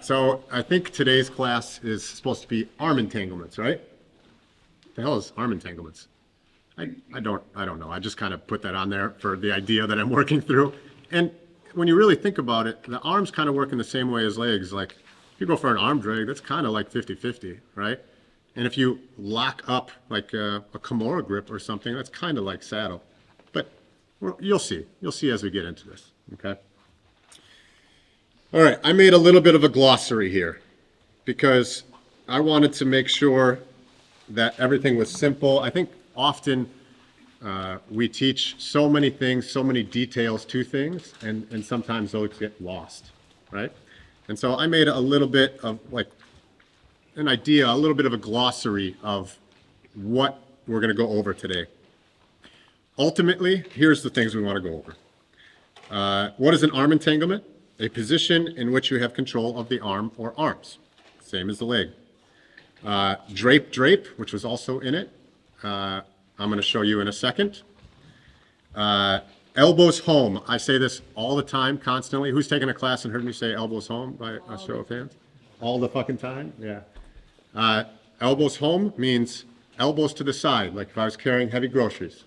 right, so I think today's class is supposed to be arm entanglements, right? The hell is arm entanglements? I don't know. I just kind of put that on there for the idea that I'm working through. And when you really think about it, the arms kind of work in the same way as legs. Like if you go for an arm drag, that's kind of like 50-50, right? And if you lock up like a Kimura grip or something, that's kind of like saddle. But you'll see. You'll see as we get into this, okay? All right, I made a little bit of a glossary here because I wanted to make sure that everything was simple. I think often we teach so many things, so many details to things, and sometimes those get lost, right? And so I made a little bit of like an idea, a little bit of a glossary of what we're going to go over today. Ultimately, here's the things we want to go over. What is an arm entanglement? A position in which you have control of the arm or arms, same as the leg. Drape, which was also in it. I'm going to show you in a second. Elbows home. I say this all the time, constantly. Who's taken a class and heard me say elbows home by a show of hands? All the fucking time? Yeah. Elbows home means elbows to the side, like if I was carrying heavy groceries.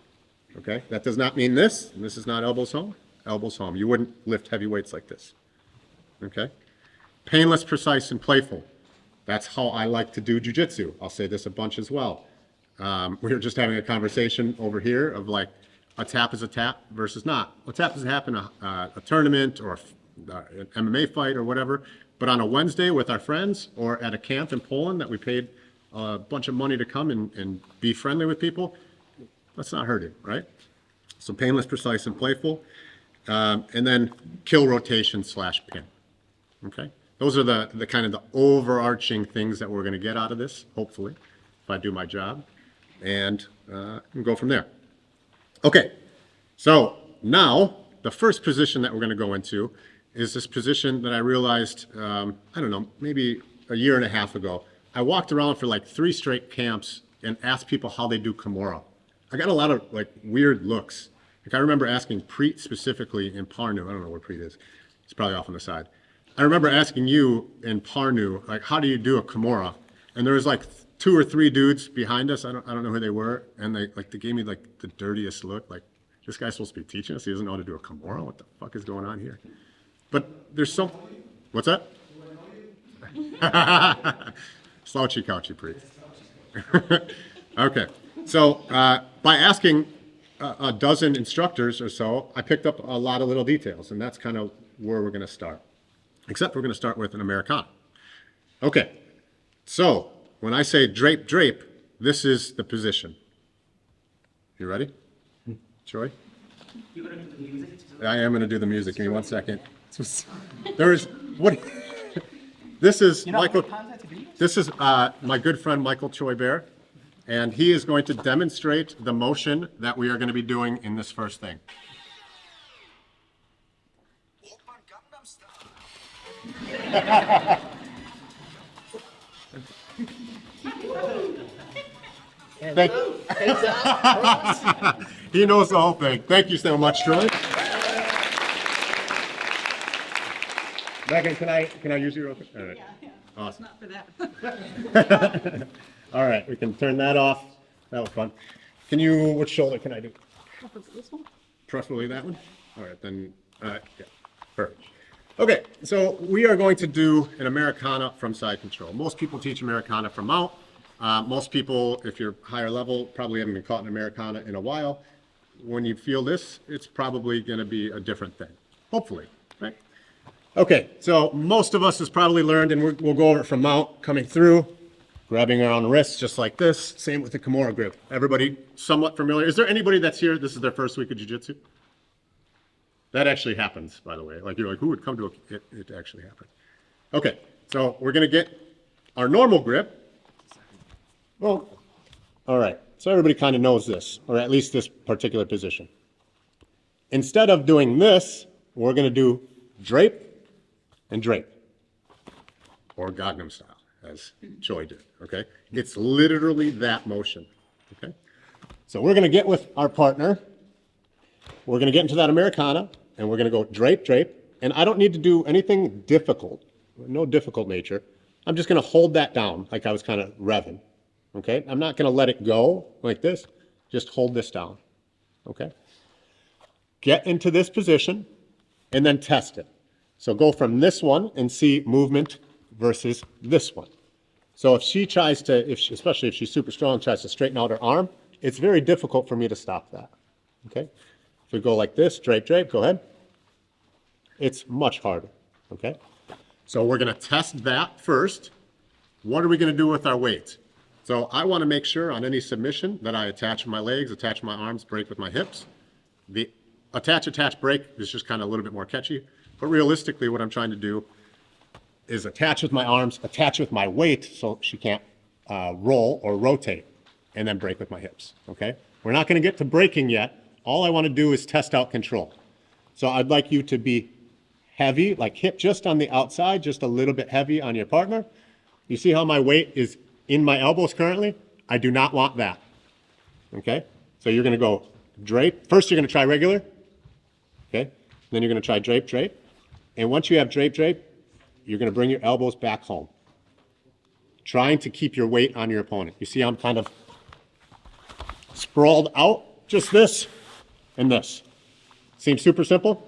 Okay? That does not mean this. This is not elbows home. Elbows home. You wouldn't lift heavy weights like this. Okay? Painless, precise, and playful. That's how I like to do jujitsu. I'll say this a bunch as well. We were just having a conversation over here of like a tap is a tap versus not. A tap doesn't happen in a tournament or an MMA fight or whatever, but on a Wednesday with our friends or at a camp in Poland that we paid a bunch of money to come and be friendly with people, that's not hurting, right? So painless, precise, and playful. And then kill rotation / pin. Okay? Those are the kind of the overarching things that we're going to get out of this, hopefully, if I do my job. And go from there. Okay, so now the first position that we're going to go into is this position that I realized, I don't know, maybe a year and a half ago. I walked around for like 3 straight camps and asked people how they do Kimura. I got a lot of like weird looks. Like I remember asking Preet specifically in Parnu. I don't know where Preet is. It's probably off on the side. I remember asking you in Parnu, like, how do you do a Kimura? And there was like 2 or 3 dudes behind us. I don't know who they were, and they gave me like the dirtiest look. Like, this guy's supposed to be teaching us. He doesn't know how to do a Kimura. What the fuck is going on here? But there's some. What's that? Slouchy couchy Preet. Okay, so by asking a dozen instructors or so, I picked up a lot of little details, and that's kind of where we're going to start. Except we're going to start with an Americana. Okay, so when I say drape, this is the position. You ready? Troy? You're going to do the music? I am going to do the music. Give me 1 second. There is, what? This is Michael. This is my good friend Michael Choi Bear, and he is going to demonstrate the motion that we are going to be doing in this first thing. He knows the whole thing. Thank you so much, Troy. Megan, can I use your open? All right. Yeah. Awesome. Not for that. All right, we can turn that off. That was fun. Which shoulder can I do? This one? Preferably that one? All right, then, yeah, perfect. Okay, so we are going to do an Americana from side control. Most people teach Americana from mount. Most people, if you're higher level, probably haven't been caught in Americana in a while. When you feel this, it's probably going to be a different thing, hopefully, right? Okay, so most of us has probably learned, and we'll go over it from mount, coming through, grabbing around the wrists just like this. Same with the Kimura grip. Everybody somewhat familiar? Is there anybody that's here, this is their first week of jiu-jitsu? That actually happens, by the way. Like, you're like, who would come to it actually happened. Okay, so we're going to get our normal grip. Well, all right, so everybody kind of knows this, or at least this particular position. Instead of doing this, we're going to do drape and drape, or Gangnam style, as Choi did, okay? It's literally that motion, okay? So we're going to get with our partner. We're going to get into that Americana, and we're going to go drape, drape. And I don't need to do anything difficult. no difficult nature. I'm just going to hold that down like I was kind of revving. Okay? I'm not going to let it go like this. Just hold this down. Okay? Get into this position and then test it. So go from this one and see movement versus this one. So if she tries to, especially if she's super strong, tries to straighten out her arm, it's very difficult for me to stop that. Okay? If we go like this, drape, drape, go ahead. It's much harder. Okay? So we're going to test that first. What are we going to do with our weights? So I want to make sure on any submission that I attach my legs, attach my arms, break with my hips. The attach, break is just kind of a little bit more catchy. But realistically, what I'm trying to do is attach with my arms, attach with my weight so she can't roll or rotate, and then break with my hips, okay? We're not going to get to breaking yet. All I want to do is test out control. So I'd like you to be heavy, like hip just on the outside, just a little bit heavy on your partner. You see how my weight is in my elbows currently? I do not want that, okay? So you're going to go drape. First, you're going to try regular, okay? Then you're going to try drape, drape. And once you have drape, drape, you're going to bring your elbows back home, trying to keep your weight on your opponent. You see I'm kind of sprawled out, just this and this. Seems super simple?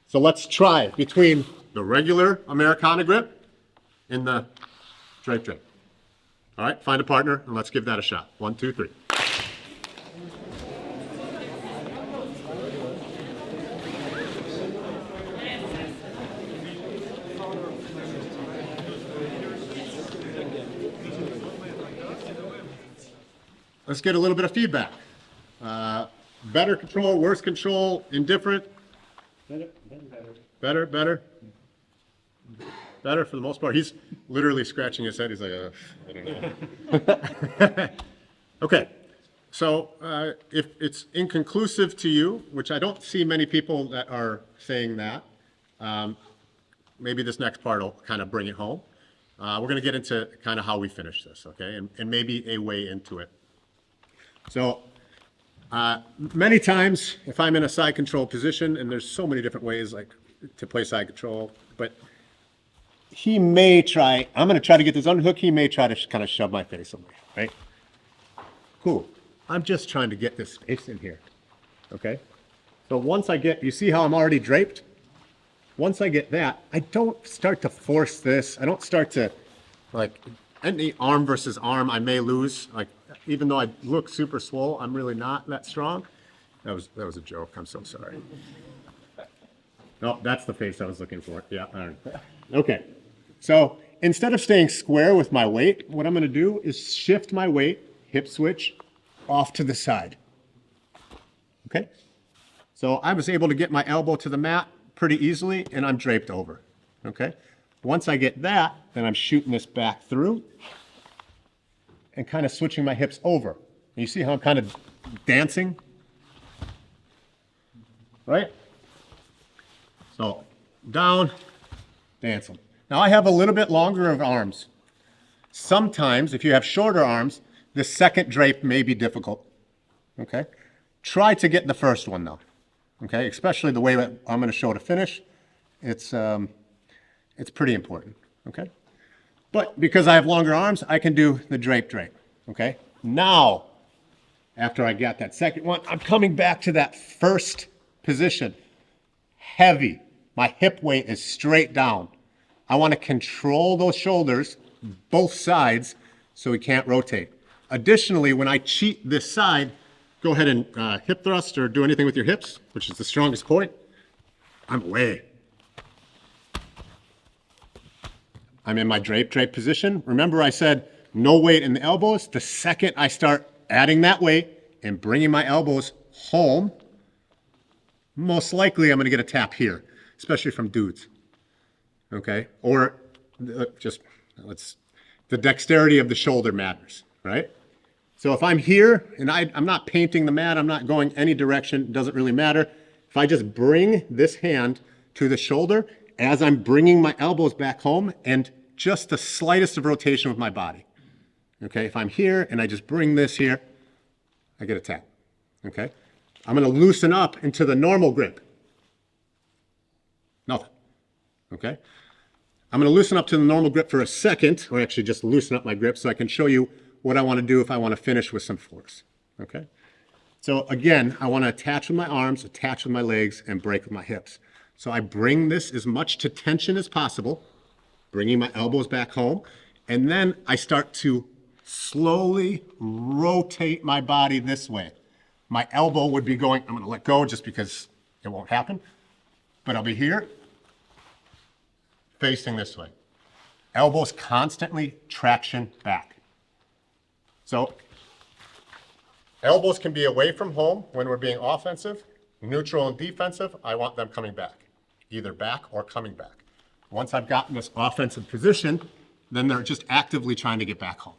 So let's try between the regular Americana grip and the drape, drape. All right, find a partner and let's give that a shot. 1, 2, 3. Let's get a little bit of feedback. Better control, worse control, indifferent? Better. Better for the most part. He's literally scratching his head. He's like, I don't know. Okay, so if it's inconclusive to you, which I don't see many people that are saying that, maybe this next part will kind of bring it home. We're going to get into kind of how we finish this, okay, and maybe a way into it. So many times, if I'm in a side control position, and there's so many different ways like to play side control, but he may try, I'm going to try to get this underhook, he may try to kind of shove my face away, right? Cool. I'm just trying to get this space in here, okay? So once I get, you see how I'm already draped? Once I get that, I don't start to force this. I don't start to, like, any arm versus arm, I may lose. Like, even though I look super swole, I'm really not that strong. That was a joke. I'm so sorry. No, that's the face I was looking for. Yeah. All right. Okay. So instead of staying square with my weight, what I'm going to do is shift my weight, hip switch, off to the side. Okay. So I was able to get my elbow to the mat pretty easily, and I'm draped over. Okay. Once I get that, then I'm shooting this back through and kind of switching my hips over. You see how I'm kind of dancing? Right? So down, dancing. Now I have a little bit longer of arms. Sometimes, if you have shorter arms, the second drape may be difficult. Okay? Try to get the first one though. Okay? Especially the way that I'm going to show to finish. It's pretty important. Okay? But because I have longer arms, I can do the drape, drape. Okay? Now, after I got that second one, I'm coming back to that first position. Heavy. My hip weight is straight down. I want to control those shoulders, both sides, so we can't rotate. Additionally, when I cheat this side, go ahead and hip thrust or do anything with your hips, which is the strongest point. I'm away. I'm in my drape position. Remember I said no weight in the elbows. The second I start adding that weight and bringing my elbows home, most likely I'm going to get a tap here, especially from dudes. Okay? Or the dexterity of the shoulder matters, right? So if I'm here and I'm not painting the mat, I'm not going any direction, it doesn't really matter. If I just bring this hand to the shoulder as I'm bringing my elbows back home and just the slightest of rotation with my body. Okay, if I'm here and I just bring this here, I get a tap. Okay, I'm going to loosen up into the normal grip. Nothing. Okay, I'm going to loosen up to the normal grip for a second, or actually just loosen up my grip so I can show you what I want to do if I want to finish with some force. Okay? So again, I want to attach with my arms, attach with my legs, and break with my hips. So I bring this as much to tension as possible, bringing my elbows back home, and then I start to slowly rotate my body this way. My elbow would be going, I'm going to let go just because it won't happen, but I'll be here, facing this way. Elbows constantly traction back. So elbows can be away from home when we're being offensive, neutral and defensive. I want them coming back, either back or coming back. Once I've gotten this offensive position, then they're just actively trying to get back home.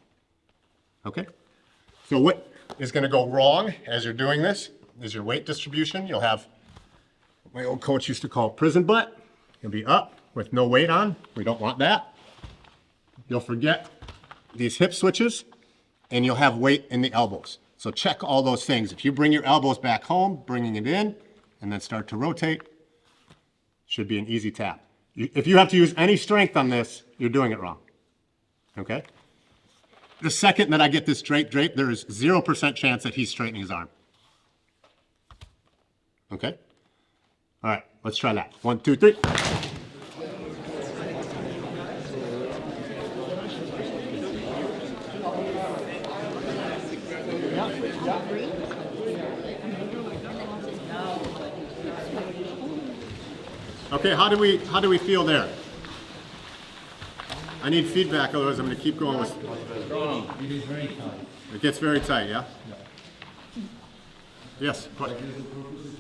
Okay? So what is going to go wrong as you're doing this is your weight distribution. You'll have, my old coach used to call prison butt. You'll be up with no weight on. We don't want that. You'll forget these hip switches, and you'll have weight in the elbows. So check all those things. If you bring your elbows back home, bringing it in, and then start to rotate, should be an easy tap. If you have to use any strength on this, you're doing it wrong. Okay? The second that I get this drape, there is 0% chance that he's straightening his arm. Okay? All right, let's try that. 1, 2, 3. Okay, how do we feel there? I need feedback, otherwise I'm going to keep going with. It is very tight. It gets very tight, yeah? Yes. Go ahead. There's a purpose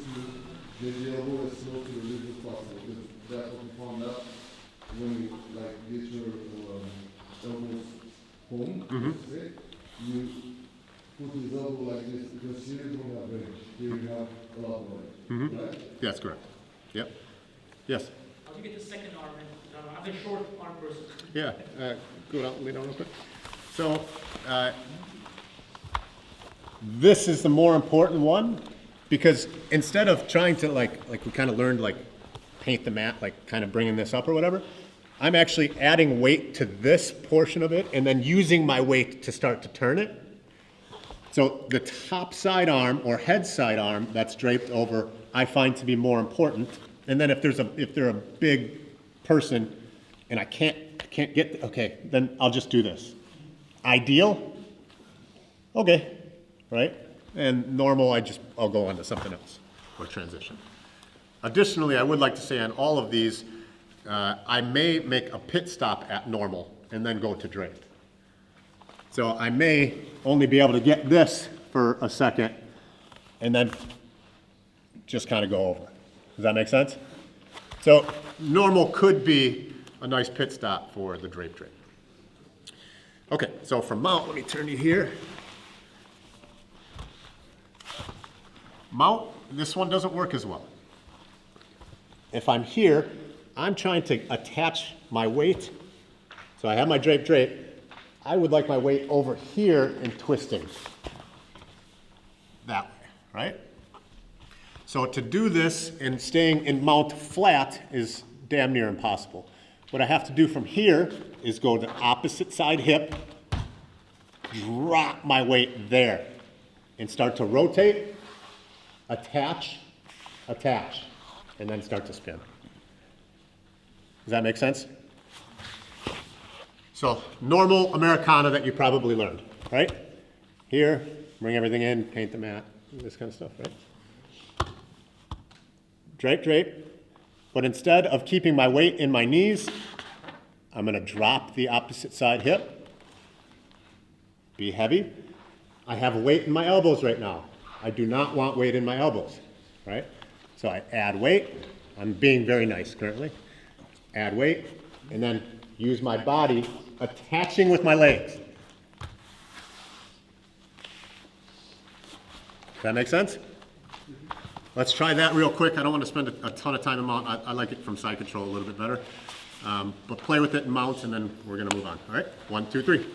to get the elbow as slow to release as possible, because that's what we found out when we get your elbows home. Say, you put his elbow like this, because here you don't have range. Here you have a lot of range. Right? That's correct. Yep. Yes. How do you get the second arm in? I'm a short arm person. Yeah. Go down, lay down real quick. So this is the more important one, because instead of trying to like we kind of learned paint the mat, kind of bringing this up or whatever, I'm actually adding weight to this portion of it and then using my weight to start to turn it. So the top side arm or head side arm that's draped over, I find to be more important. And then if they're a big person and I can't get, okay, then I'll just do this. Ideal, okay, right? And normal, I'll go on to something else or transition. Additionally, I would like to say on all of these, I may make a pit stop at normal and then go to drape. So I may only be able to get this for a second and then just kind of go over. Does that make sense? So normal could be a nice pit stop for the drape. Okay, so from mount, let me turn you here. Mount, this one doesn't work as well. If I'm here, I'm trying to attach my weight. So I have my drape. I would like my weight over here and twisting that way, right? So to do this and staying in mount flat is damn near impossible. What I have to do from here is go to opposite side hip, drop my weight there, and start to rotate, attach, and then start to spin. Does that make sense? So normal Americana that you probably learned, right? Here, bring everything in, paint the mat, this kind of stuff, right? Drape. But instead of keeping my weight in my knees, I'm going to drop the opposite side hip. Be heavy. I have weight in my elbows right now. I do not want weight in my elbows, right? So I add weight. I'm being very nice currently. Add weight, and then use my body attaching with my legs. Does that make sense? Let's try that real quick. I don't want to spend a ton of time in mount. I like it from side control a little bit better. But play with it in mount, and then we're going to move on. All right? 1, 2, 3.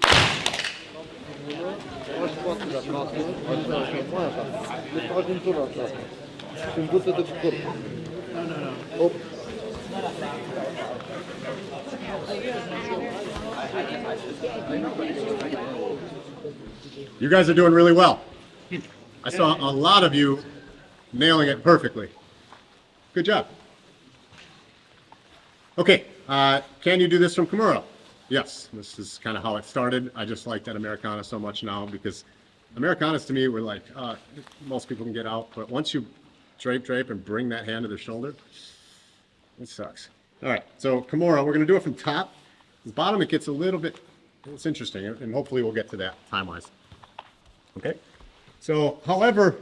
You guys are doing really well. I saw a lot of you nailing it perfectly. Good job. Okay, can you do this from Kimura? Yes, this is kind of how it started. I just like that Americana so much now because Americanas to me were like, most people can get out, but once you drape and bring that hand to their shoulder, it sucks. All right, so Kimura, we're gonna do it from top. The bottom, it gets a little bit, it's interesting, and hopefully we'll get to that time-wise. Okay, so however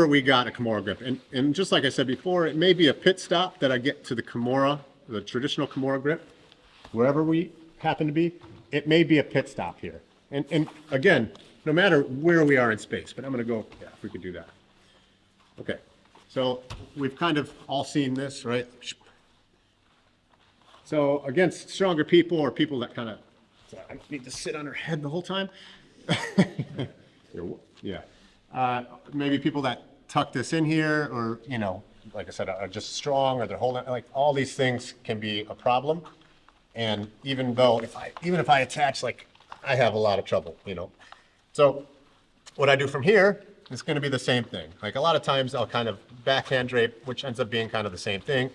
we got a Kimura grip, and just like I said before, it may be a pit stop that I get to the Kimura, the traditional Kimura grip, wherever we happen to be, it may be a pit stop here. And again, no matter where we are in space, but I'm gonna go, yeah, if we could do that. Okay, so we've kind of all seen this, right? So against stronger people or people that kind of, I need to sit on her head the whole time. Yeah. Maybe people that tuck this in here or, you know, like I said, are just strong or they're holding, like all these things can be a problem. And even though even if I attach, like I have a lot of trouble, you know. So what I do from here is going to be the same thing. Like a lot of times I'll kind of backhand drape, which ends up being kind of the same thing.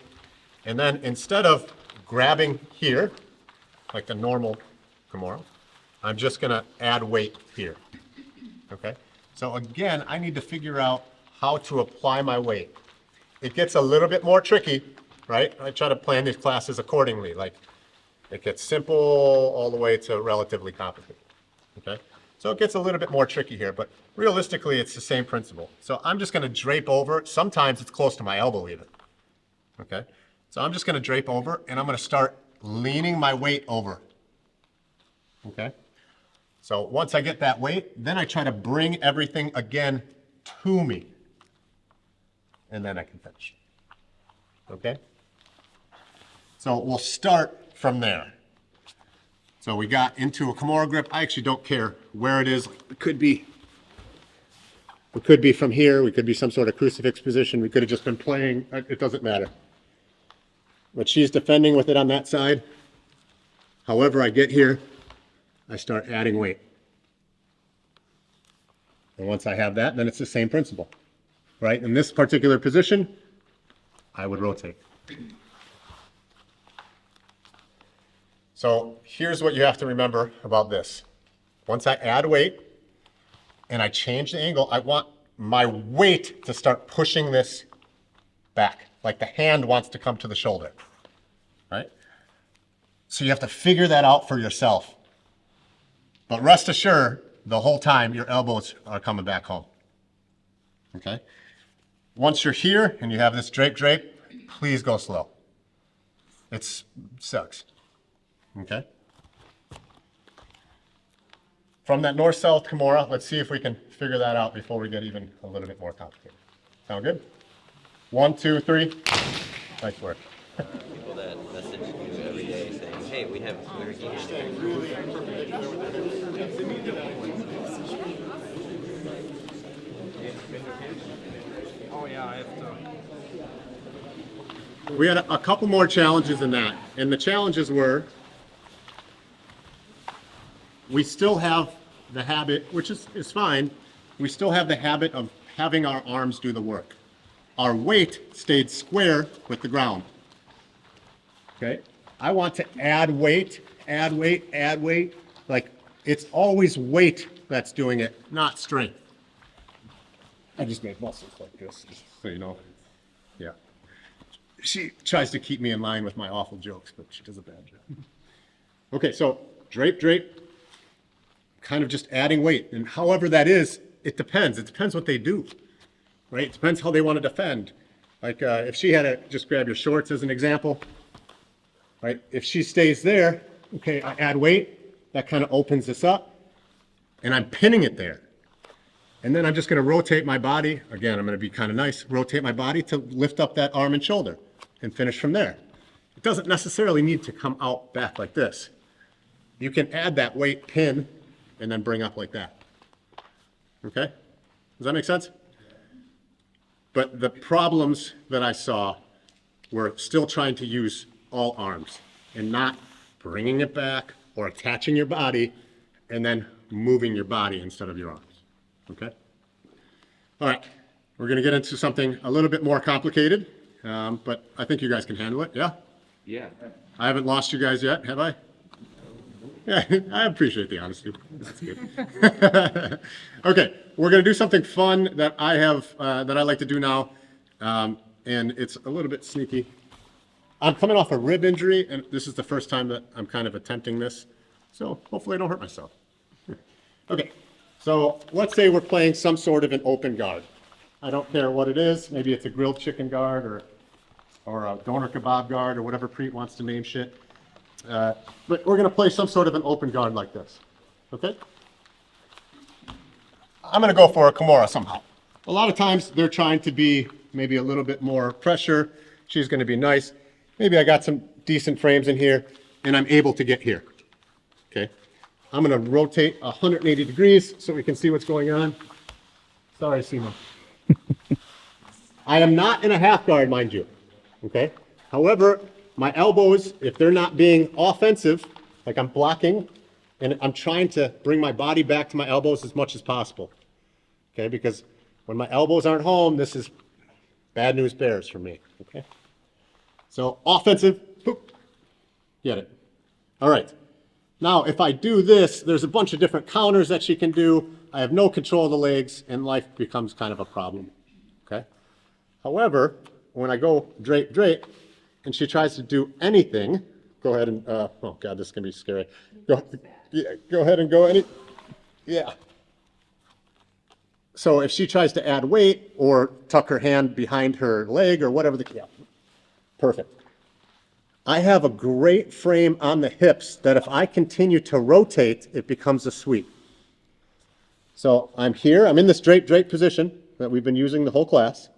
And then instead of grabbing here, like the normal Kimura, I'm just going to add weight here. Okay. So again, I need to figure out how to apply my weight. It gets a little bit more tricky, right? I try to plan these classes accordingly. Like it gets simple all the way to relatively complicated. Okay. So it gets a little bit more tricky here, but realistically, it's the same principle. So I'm just going to drape over. Sometimes it's close to my elbow even. Okay. So I'm just going to drape over and I'm going to start leaning my weight over. Okay. So once I get that weight, then I try to bring everything again to me. And then I can finish. Okay? So we'll start from there. So we got into a Kimura grip. I actually don't care where it is. It could be from here. We could be some sort of crucifix position. We could have just been playing. It doesn't matter. But she's defending with it on that side. However I get here, I start adding weight. And once I have that, then it's the same principle, right? In this particular position, I would rotate. So here's what you have to remember about this. Once I add weight and I change the angle, I want my weight to start pushing this back, like the hand wants to come to the shoulder, right? So you have to figure that out for yourself. But rest assured, the whole time your elbows are coming back home. Okay? Once you're here and you have this drape, please go slow. It sucks. Okay? From that north-south Kimura, let's see if we can figure that out before we get even a little bit more complicated. Sound good? 1, 2, 3. Nice work. People that message you every day saying, hey, we're game. Oh yeah, I have to. We had a couple more challenges than that. And the challenges were, we still have the habit, which is fine, we still have the habit of having our arms do the work. Our weight stayed square with the ground. Okay? I want to add weight. Like it's always weight that's doing it, not strength. I just made muscles like this, just so you know. Yeah. She tries to keep me in line with my awful jokes, but she does a bad job. Okay, so drape, kind of just adding weight. And however that is, it depends. It depends what they do, right? It depends how they want to defend. Like if she had to just grab your shorts as an example, right? If she stays there, okay, I add weight, that kind of opens this up, and I'm pinning it there. And then I'm just going to rotate my body. Again, I'm going to be kind of nice. Rotate my body to lift up that arm and shoulder and finish from there. It doesn't necessarily need to come out back like this. You can add that weight, pin, and then bring up like that. Okay? Does that make sense? But the problems that I saw we're still trying to use all arms and not bringing it back or attaching your body and then moving your body instead of your arms, okay? All right, we're gonna get into something a little bit more complicated, but I think you guys can handle it, yeah? Yeah. I haven't lost you guys yet, have I? Yeah, I appreciate the honesty. That's good. Okay, we're gonna do something fun that I have, that I like to do now, and it's a little bit sneaky. I'm coming off a rib injury, and this is the first time that I'm kind of attempting this, so hopefully I don't hurt myself. Okay, so let's say we're playing some sort of an open guard. I don't care what it is. Maybe it's a grilled chicken guard or a doner kebab guard or whatever Preet wants to name shit. But we're going to play some sort of an open guard like this. Okay? I'm going to go for a Kimura somehow. A lot of times they're trying to be maybe a little bit more pressure. She's going to be nice. Maybe I got some decent frames in here and I'm able to get here. Okay? I'm going to rotate 180 degrees so we can see what's going on. Sorry, Sima. I am not in a half guard, mind you. Okay? However, my elbows, if they're not being offensive, like I'm blocking, and I'm trying to bring my body back to my elbows as much as possible. Okay? Because when my elbows aren't home, this is bad news bears for me. Okay? So offensive, boop, get it. All right. Now, if I do this, there's a bunch of different counters that she can do. I have no control of the legs, and life becomes kind of a problem. Okay? However, when I go drape, drape, and she tries to do anything, go ahead and, oh God, this is gonna be scary. Go ahead and go any, yeah. So if she tries to add weight or tuck her hand behind her leg or whatever yeah, perfect. I have a great frame on the hips that if I continue to rotate, it becomes a sweep. So I'm here, I'm in this drape, drape position that we've been using the whole class.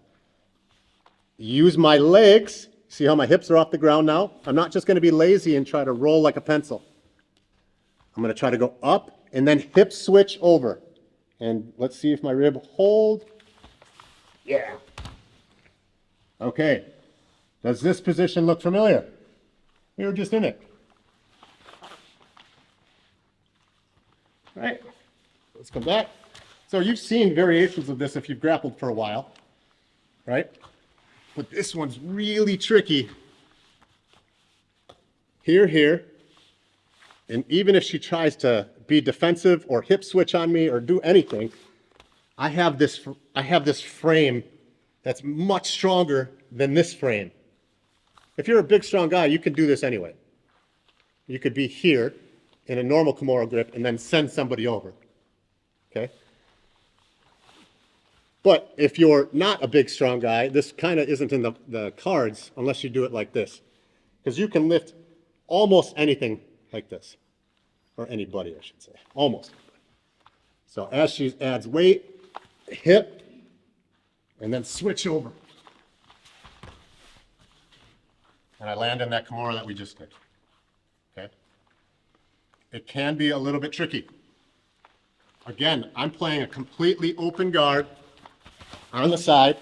Use my legs. See how my hips are off the ground now? I'm not just going to be lazy and try to roll like a pencil. I'm going to try to go up and then hip switch over. And let's see if my rib hold. Yeah. Okay. Does this position look familiar? We were just in it. All right. Let's come back. So you've seen variations of this if you've grappled for a while, right? But this one's really tricky. Here, here. And even if she tries to be defensive or hip switch on me or do anything, I have this frame that's much stronger than this frame. If you're a big, strong guy, you can do this anyway. You could be here in a normal Kimura grip and then send somebody over. Okay? But if you're not a big, strong guy, this kind of isn't in the cards unless you do it like this. Because you can lift almost anything like this. Or anybody, I should say. Almost. So as she adds weight, hip, and then switch over. And I land in that Kimura that we just did. Okay? It can be a little bit tricky. Again, I'm playing a completely open guard on the side.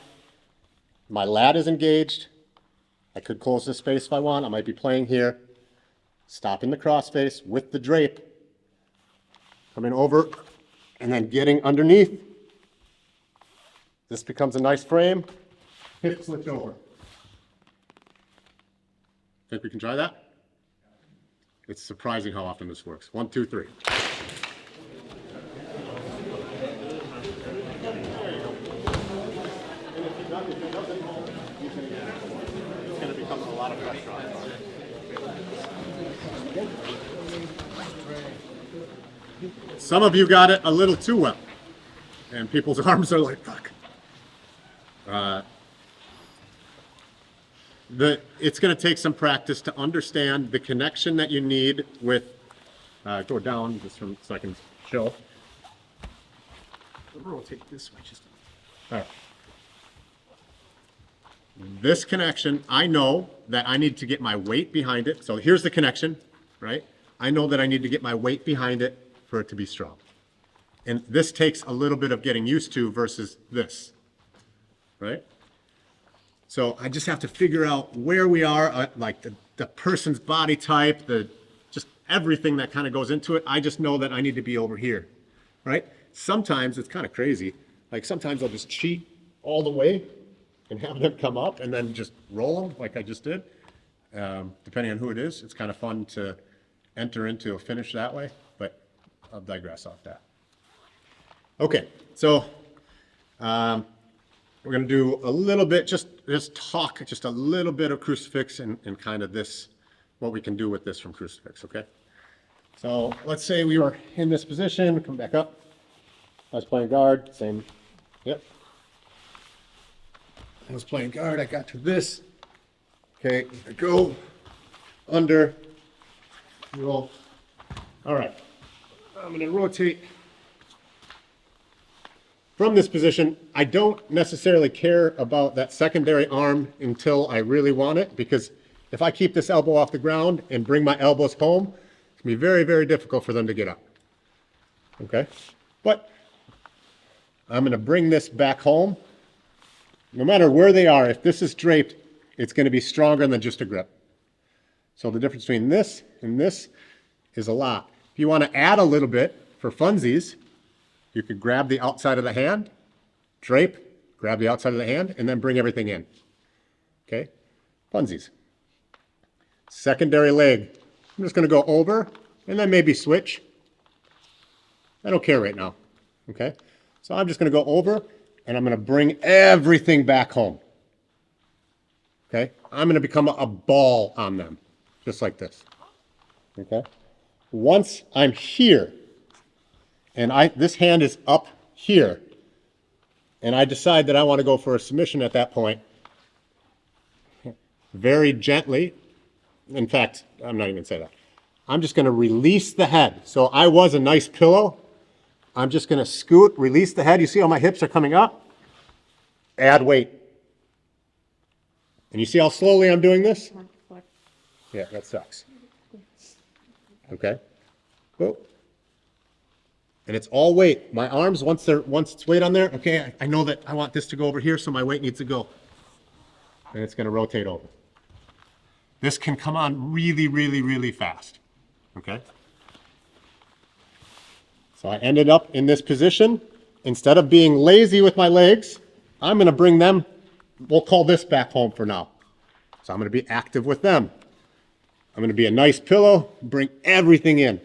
My lat is engaged. I could close this space if I want. I might be playing here. Stopping the crossface with the drape. Coming over and then getting underneath. This becomes a nice frame. Hip switch over. Think we can try that? It's surprising how often this works. 1, 2, 3. It's going to become a lot of pressure on it. Some of you got it a little too well, and people's arms are like, fuck. It's going to take some practice to understand the connection that you need with, go down just from so I can show. Rotate this way just. All right. This connection, I know that I need to get my weight behind it. So here's the connection, right? I know that I need to get my weight behind it for it to be strong. And this takes a little bit of getting used to versus this, right? So I just have to figure out where we are, like the person's body type, just everything that kind of goes into it. I just know that I need to be over here, right? Sometimes it's kind of crazy. Like sometimes I'll just cheat all the way and have them come up and then just roll them like I just did. Depending on who it is, it's kind of fun to enter into a finish that way, but I'll digress off that. Okay, so we're going to do a little bit, just talk just a little bit of Crucifix and kind of this, what we can do with this from Crucifix, okay? So let's say we were in this position, come back up. I was playing guard, same, yep. I was playing guard, I got to this. Okay, I go, under, roll. All right, I'm gonna rotate. From this position, I don't necessarily care about that secondary arm until I really want it, because if I keep this elbow off the ground and bring my elbows home, it's gonna be very, very difficult for them to get up. Okay, but I'm gonna bring this back home. No matter where they are, if this is draped, it's going to be stronger than just a grip. So the difference between this and this is a lot. If you want to add a little bit for funsies, you could grab the outside of the hand, drape, grab the outside of the hand, and then bring everything in. Okay? Funsies. Secondary leg. I'm just going to go over and then maybe switch. I don't care right now. Okay? So I'm just going to go over and I'm going to bring everything back home. Okay, I'm going to become a ball on them, just like this. Okay, once I'm here, and this hand is up here, and I decide that I want to go for a submission at that point, very gently, in fact, I'm not even going to say that. I'm just going to release the head. So I was a nice pillow. I'm just going to scoot, release the head. You see how my hips are coming up? Add weight. And you see how slowly I'm doing this? Yeah, that sucks. Okay. Whoa. And it's all weight. My arms, once it's weight on there, okay, I know that I want this to go over here, so my weight needs to go. And it's going to rotate over. This can come on really, really, really fast. Okay. So I ended up in this position. Instead of being lazy with my legs, I'm going to bring them. We'll call this back home for now. So I'm going to be active with them. I'm going to be a nice pillow, bring everything in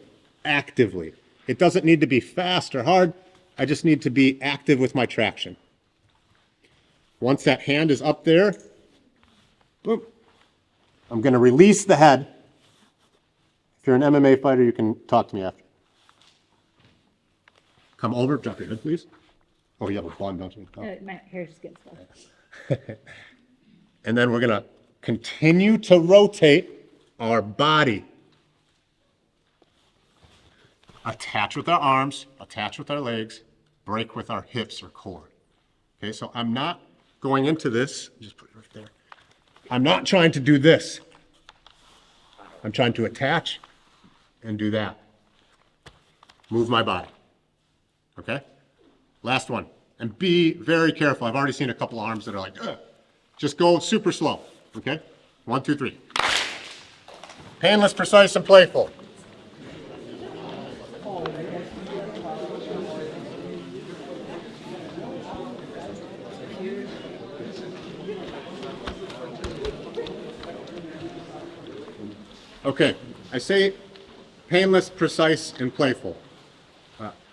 actively. It doesn't need to be fast or hard. I just need to be active with my traction. Once that hand is up there, boom, I'm going to release the head. If you're an MMA fighter, you can talk to me after. Come over, drop your head, please. Oh, you have a bun, don't you? Oh. My hair's just getting stuck. And then we're going to continue to rotate our body. Attach with our arms, attach with our legs, break with our hips or core. Okay, so I'm not going into this, just put it right there. I'm not trying to do this. I'm trying to attach and do that. Move my body. Okay? Last one. And be very careful. I've already seen a couple arms that are like, ugh. Just go super slow. Okay? 1, 2, 3. Painless, precise, and playful. Okay, I say painless, precise, and playful.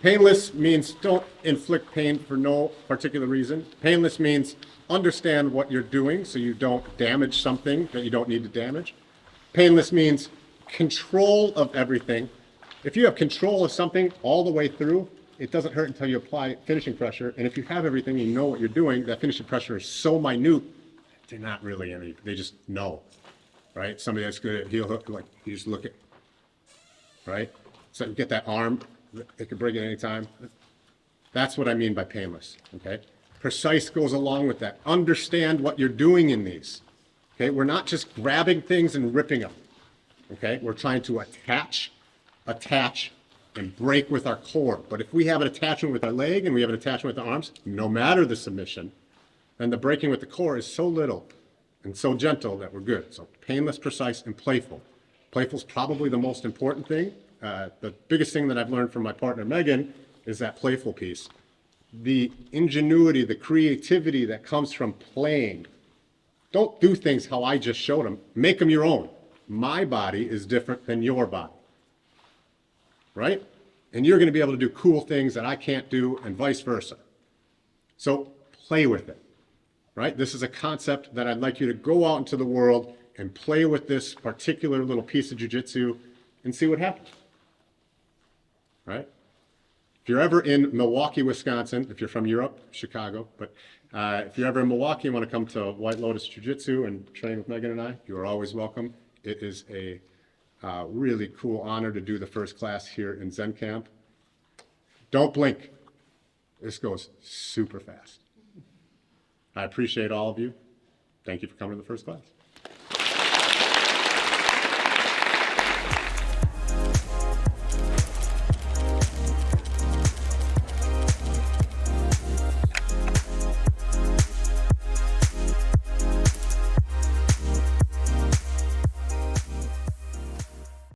Painless means don't inflict pain for no particular reason. Painless means understand what you're doing so you don't damage something that you don't need to damage. Painless means control of everything. If you have control of something all the way through, it doesn't hurt until you apply finishing pressure. And if you have everything, you know what you're doing, that finishing pressure is so minute, they're not really any, they just know, right? Somebody that's good at heel hook, like you just look at, right? So you get that arm, they can bring it anytime. That's what I mean by painless, okay? Precise goes along with that. Understand what you're doing in these, okay? We're not just grabbing things and ripping them, okay? We're trying to attach, and break with our core. But if we have an attachment with our leg and we have an attachment with the arms, no matter the submission, then the breaking with the core is so little and so gentle that we're good. So painless, precise, and playful. Playful is probably the most important thing. The biggest thing that I've learned from my partner Megan is that playful piece. The ingenuity, the creativity that comes from playing. Don't do things how I just showed them. Make them your own. My body is different than your body. Right? And you're going to be able to do cool things that I can't do, and vice versa. So play with it. Right? This is a concept that I'd like you to go out into the world and play with this particular little piece of jiu-jitsu and see what happens. Right? If you're ever in Milwaukee, Wisconsin, if you're from Europe, Chicago, but if you're ever in Milwaukee and want to come to White Lotus Jiu-Jitsu and train with Megan and I, you are always welcome. It is a really cool honor to do the first class here in Zen Camp. Don't blink. This goes super fast. I appreciate all of you. Thank you for coming to the first class.